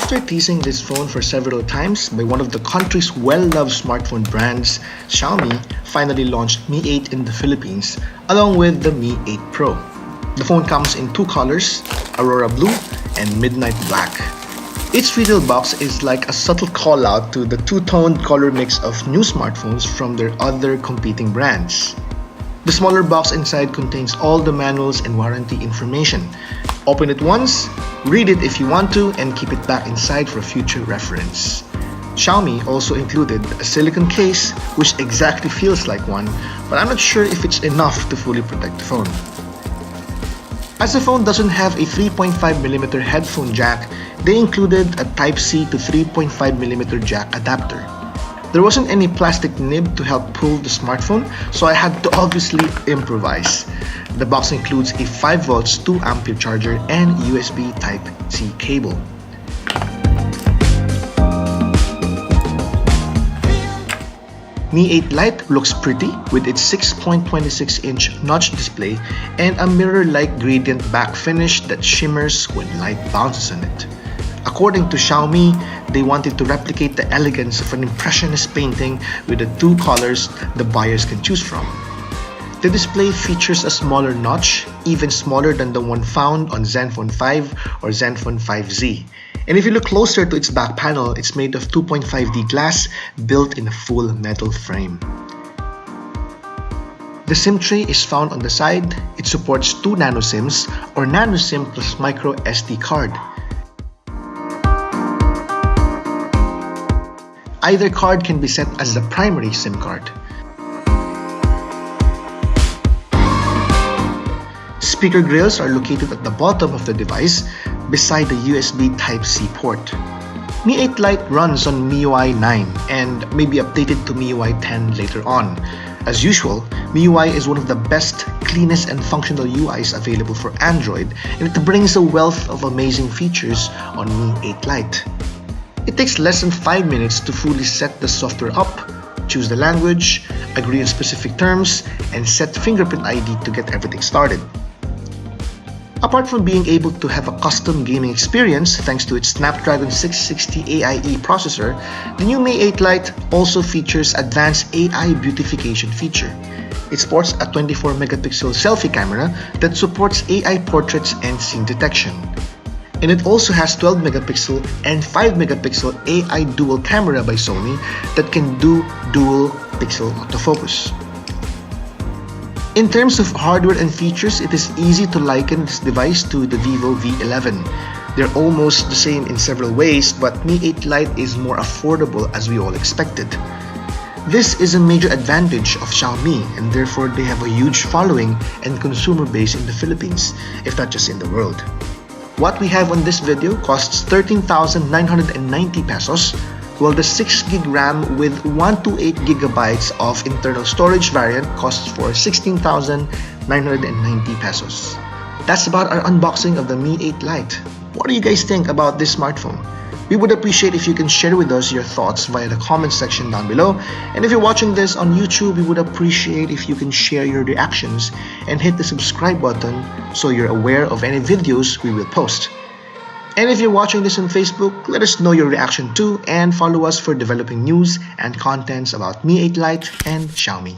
After teasing this phone for several times by one of the country's well-loved smartphone brands, Xiaomi finally launched Mi 8 in the Philippines along with the Mi 8 Pro. The phone comes in two colors, Aurora Blue and Midnight Black. Its retail box is like a subtle call-out to the two-toned color mix of new smartphones from their other competing brands. The smaller box inside contains all the manuals and warranty information. Open it once, read it if you want to, and keep it back inside for future reference. Xiaomi also included a silicone case, which exactly feels like one, but I'm not sure if it's enough to fully protect the phone. As the phone doesn't have a 3.5mm headphone jack, they included a Type-C to 3.5mm jack adapter. There wasn't any plastic nib to help pull the smartphone, so I had to obviously improvise. The box includes a 5V 2A charger and USB Type-C cable. Mi 8 Lite looks pretty with its 6.26-inch notch display and a mirror-like gradient back finish that shimmers when light bounces on it. According to Xiaomi, they wanted to replicate the elegance of an impressionist painting with the two colors the buyers can choose from. The display features a smaller notch, even smaller than the one found on Zenfone 5 or Zenfone 5Z. And if you look closer to its back panel, it's made of 2.5D glass built in a full metal frame. The SIM tray is found on the side. It supports 2 nano SIMs or nano SIM plus micro SD card. Either card can be set as the primary SIM card. Speaker grills are located at the bottom of the device, beside the USB Type-C port. Mi 8 Lite runs on MIUI 9 and may be updated to MIUI 10 later on. As usual, MIUI is one of the best, cleanest and functional UIs available for Android, and it brings a wealth of amazing features on Mi 8 Lite. It takes less than 5 minutes to fully set the software up, choose the language, agree on specific terms, and set fingerprint ID to get everything started. Apart from being able to have a custom gaming experience thanks to its Snapdragon 660 AIE processor, the new Mi 8 Lite also features advanced AI beautification feature. It sports a 24-megapixel selfie camera that supports AI portraits and scene detection. And it also has 12-megapixel and 5-megapixel AI dual camera by Sony that can do dual pixel autofocus. In terms of hardware and features, it is easy to liken this device to the Vivo V11. They're almost the same in several ways, but Mi 8 Lite is more affordable as we all expected. This is a major advantage of Xiaomi, and therefore they have a huge following and consumer base in the Philippines, if not just in the world. What we have on this video costs 13,990 pesos, while the 6GB RAM with 128GB of internal storage variant costs for 16,990 pesos. That's about our unboxing of the Mi 8 Lite. What do you guys think about this smartphone? We would appreciate if you can share with us your thoughts via the comment section down below. And if you're watching this on YouTube, we would appreciate if you can share your reactions and hit the subscribe button so you're aware of any videos we will post. And if you're watching this on Facebook, let us know your reaction too and follow us for developing news and contents about Mi 8 Lite and Xiaomi.